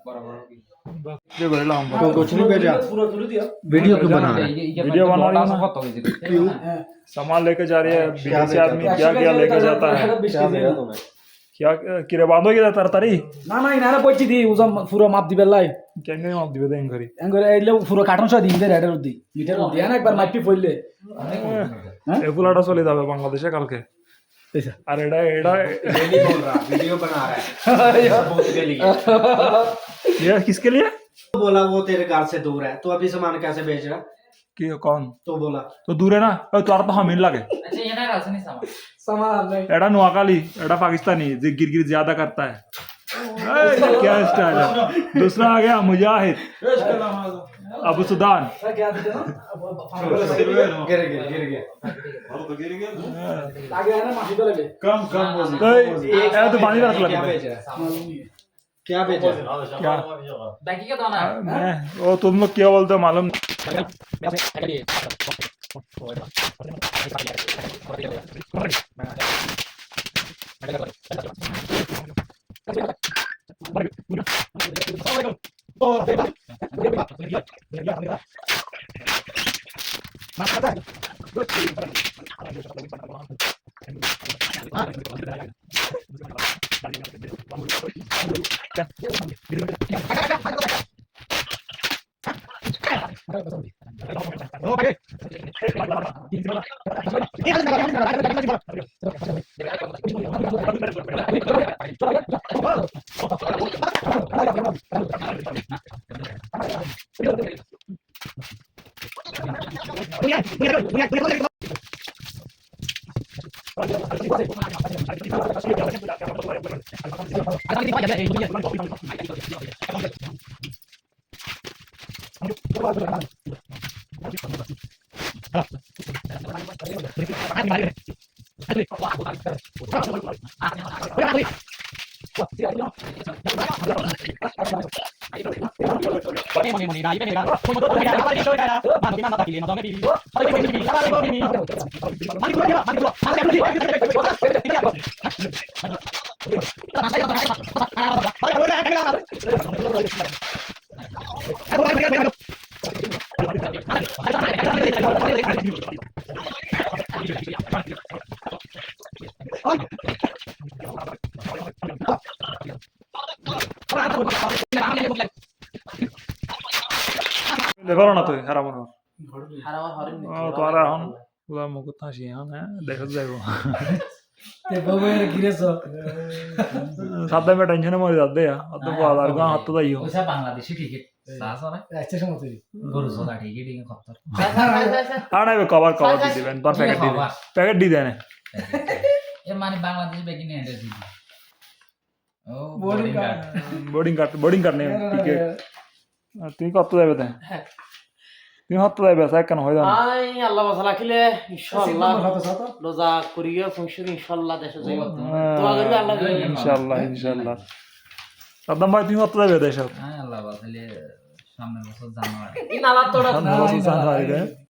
ये बड़े लंबा तो कुछ नहीं भेजा वीडियो क्यों बना रहा है वीडियो बना रही हूं क्यों सामान लेके जा रही है विदेशी आदमी क्या क्या लेके जाता है क्या भेजा तुम्हें क्या किरे बांधो की तरतारी না না ইনারা বইছি দি উজা পুরো মাপ দিবে লাই কেন মাপ দিবে দেন করি এঙ্গরে এলে পুরো কার্টন সহ দিন দে রেডের দি মিটার দি না একবার মাপি পড়লে এই ফুলাটা চলে যাবে বাংলাদেশে কালকে ऐसा আর এটা এটা ये नहीं बोल रहा वीडियो बना रहा है बहुत के लिए ये किसके लिए तो बोला वो तेरे घर से दूर है तो अभी सामान कैसे भेज रहा कि कौन तो बोला तो दूर है ना তোর তো हमीन লাগে अच्छा ये ना राशन नहीं सामान सामान नहीं एड़ा नोआकाली एड़ा पाकिस्तानी जो गिर ज्यादा करता है ये क्या स्टाइल है दूसरा आ गया मुजाहिद अबू सुदान क्या देते ना गिर गया आगे है ना माफी तो लगे तो ये तो पानी रख क्या लगा भेज रहा है क्या भेजा क्या बाकी का दोना मैं वो तुम लोग क्या बोलते हो मालूम দেখো না তুই হারা মনে হারাবার হরিণ তো আর এখন পুরা মুকুট হাসি হ্যাঁ দেখো যাইব ते बाबू यार गिरे सो সাদা মে টেনশনে মরে যাবে অত বড় আর গাঁ হাত দাইও ওইসা বাংলাদেশি ক্রিকেট সাস না अच्छे से मत গরু সোদা ঠিকই ঠিক খত্তর আর না কভার কভার দি দিবেন তোর প্যাকেট দি দেন এ মানে বাংলাদেশ বেগিন এন্ডার দিবি ও বোর্ডিং করনে টিকে তুই কত যাবে তাই তুই হাত যাবে সাইক কেন হয় জানো আই আল্লাহ বাসা রাখিলে ইনশাআল্লাহ हाथ साथ রোজা করিয়া ফুংশন ইনশাআল্লাহ দেশে যাই দোয়া করি আল্লাহ ইনশাআল্লাহ সাদ্দাম ভাই তুই হাত যাবে দেশ হ্যাঁ আল্লাহ বাসাইলে সামনের বছর জানুয়ারি ইন আল্লাহ তোরা জানুয়ারি